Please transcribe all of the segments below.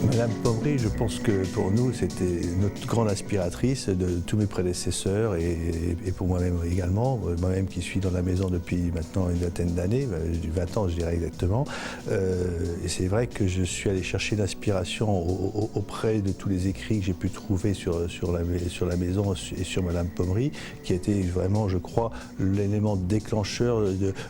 Madame Pommery, je pense que pour nous, c'était notre grande inspiratrice de tous mes prédécesseurs et pour moi-même également. Moi-même qui suis dans la maison depuis maintenant une vingtaine d'années, 20 ans je dirais exactement. Et c'est vrai que je suis allé chercher l'inspiration auprès de tous les écrits que j'ai pu trouver sur la maison et sur Madame Pommery, qui a été vraiment, je crois, l'élément déclencheur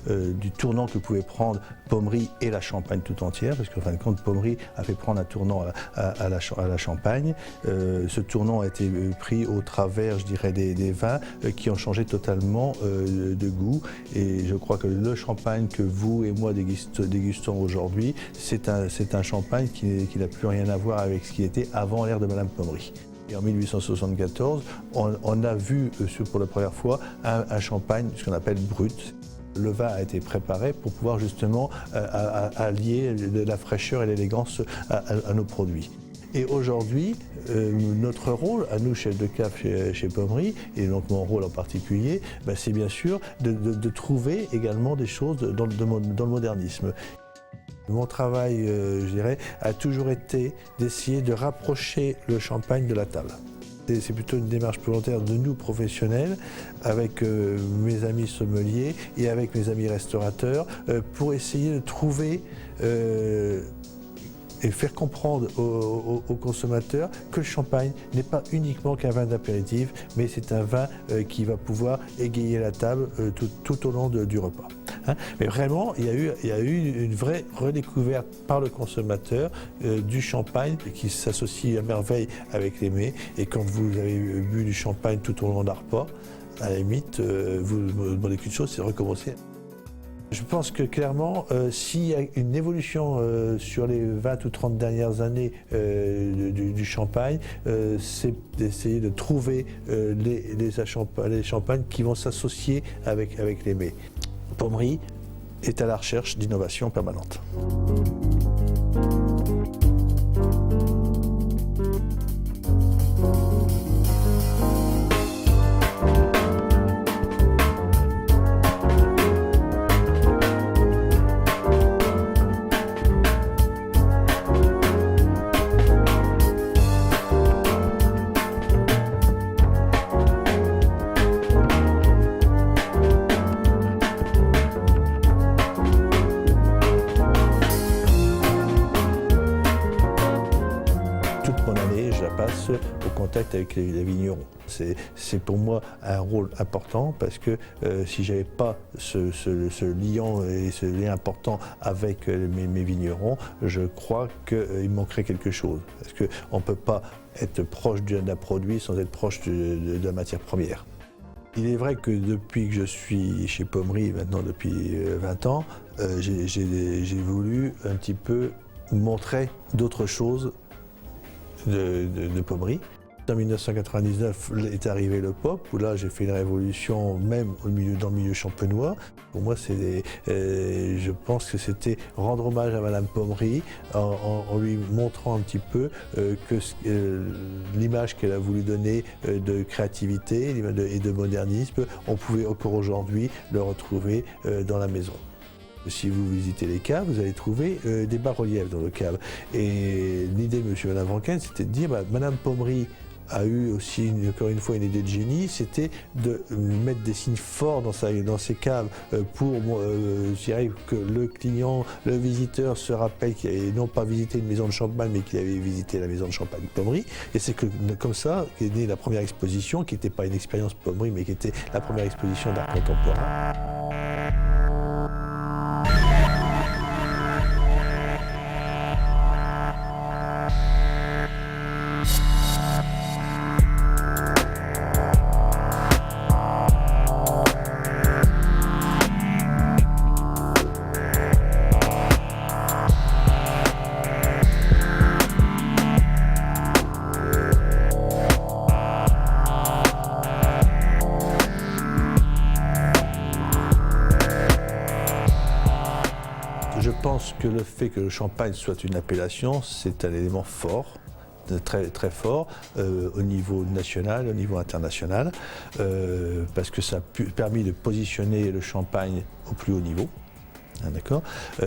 du tournant que pouvait prendre Pommery et la Champagne tout entière, parce qu'en fin de compte, Pommery a fait prendre un tournant à la Champagne. Ce tournant a été pris au travers, je dirais, des vins qui ont changé totalement de goût. Et je crois que le champagne que vous et moi dégustons aujourd'hui, c'est un champagne qui n'a plus rien à voir avec ce qui était avant l'ère de Madame Pommery. Et en 1874, on a vu pour la première fois un champagne, ce qu'on appelle brut. Le vin a été préparé pour pouvoir justement allier la fraîcheur et l'élégance à nos produits. Et aujourd'hui, notre rôle, à nous, chefs de cave chez Pommery, et donc mon rôle en particulier, c'est bien sûr de trouver également des choses dans le modernisme. Mon travail, je dirais, a toujours été d'essayer de rapprocher le champagne de la table. C'est plutôt une démarche volontaire de nous professionnels, avec mes amis sommeliers et avec mes amis restaurateurs, pour essayer de trouver et faire comprendre aux consommateurs que le champagne n'est pas uniquement qu'un vin d'apéritif, mais c'est un vin qui va pouvoir égayer la table tout au long du repas. Mais vraiment, il y a eu une vraie redécouverte par le consommateur du champagne qui s'associe à merveille avec les mets. Et quand vous avez bu du champagne tout au long d'un repas, à la limite, vous ne demandez qu'une chose, c'est de recommencer. Je pense que clairement, s'il y a une évolution sur les 20 ou 30 dernières années du champagne, c'est d'essayer de trouver les champagnes qui vont s'associer avec les mets. Pommery est à la recherche d'innovation permanente. Je la passe au contact avec les vignerons. C'est pour moi un rôle important parce que si je n'avais pas ce lien et ce lien important avec mes vignerons, je crois qu'il manquerait quelque chose. Parce qu'on ne peut pas être proche d'un produit sans être proche de la matière première. Il est vrai que depuis que je suis chez Pommery, maintenant depuis 20 ans, j'ai voulu un petit peu montrer d'autres choses de Pommery. En 1999 est arrivé le pop, où là j'ai fait une révolution même dans le milieu champenois. Pour moi, je pense que c'était rendre hommage à Madame Pommery en lui montrant un petit peu l'image qu'elle a voulu donner de créativité et de modernisme, on pouvait encore aujourd'hui le retrouver dans la maison. Si vous visitez les caves, vous allez trouver des bas-reliefs dans le cave. Et l'idée de M. Van Vanken, c'était de dire, Madame Pommery a eu aussi, encore une fois, une idée de génie, c'était de mettre des signes forts dans ses caves pour que le client, le visiteur se rappelle qu'il n'avait non pas visité une maison de champagne, mais qu'il avait visité la maison de champagne Pommery. Et c'est comme ça qu'est née la première exposition, qui n'était pas une expérience Pommery, mais qui était la première exposition d'art contemporain. Je pense que le fait que le champagne soit une appellation, c'est un élément fort, très, très fort, au niveau national, au niveau international, parce que ça a permis de positionner le champagne au plus haut niveau. Hein, d'accord.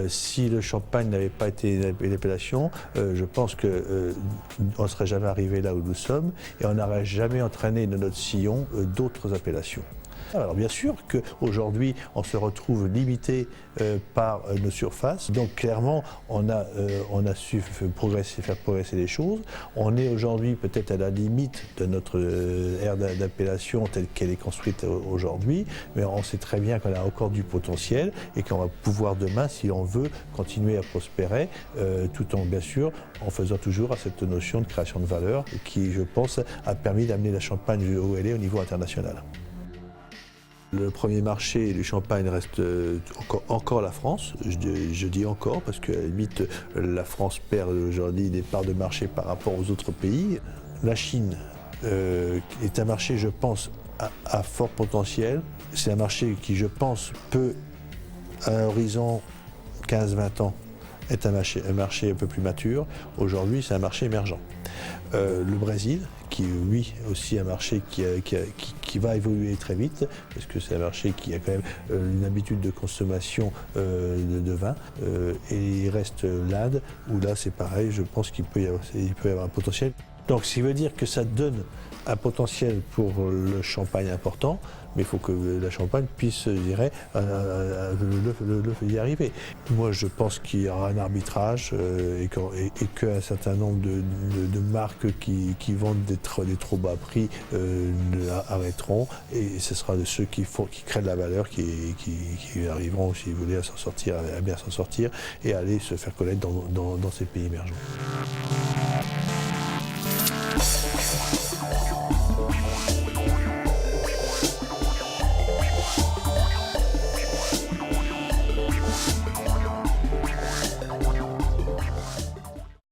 Si le champagne n'avait pas été une appellation, je pense qu'on ne serait jamais arrivé là où nous sommes et on n'aurait jamais entraîné dans notre sillon d'autres appellations. Alors bien sûr qu'aujourd'hui on se retrouve limité par nos surfaces, donc clairement on a su faire progresser les choses. On est aujourd'hui peut-être à la limite de notre aire d'appellation telle qu'elle est construite aujourd'hui, mais on sait très bien qu'on a encore du potentiel et qu'on va pouvoir demain, si on veut, continuer à prospérer, tout en bien sûr en faisant toujours à cette notion de création de valeur qui, je pense, a permis d'amener la Champagne où elle est au niveau international. Le premier marché du champagne reste encore la France. Je dis encore parce qu'à la limite, la France perd aujourd'hui des parts de marché par rapport aux autres pays. La Chine est un marché, je pense, à fort potentiel. C'est un marché qui, je pense, peut, à un horizon 15-20 ans, être un marché un peu plus mature. Aujourd'hui, c'est un marché émergent. Le Brésil, qui lui aussi un marché qui va évoluer très vite, parce que c'est un marché qui a quand même une habitude de consommation de vin. Et il reste l'Inde, où là c'est pareil, je pense qu'il peut y avoir un potentiel. Donc ce qui veut dire que ça donne un potentiel pour le champagne important, mais il faut que la Champagne puisse, je dirais, y arriver. Moi, je pense qu'il y aura un arbitrage et qu'un certain nombre de marques qui vendent des trop bas prix arrêteront, et ce sera de ceux qui créent de la valeur qui arriveront, si vous voulez, à bien s'en sortir et à aller se faire connaître dans ces pays émergents.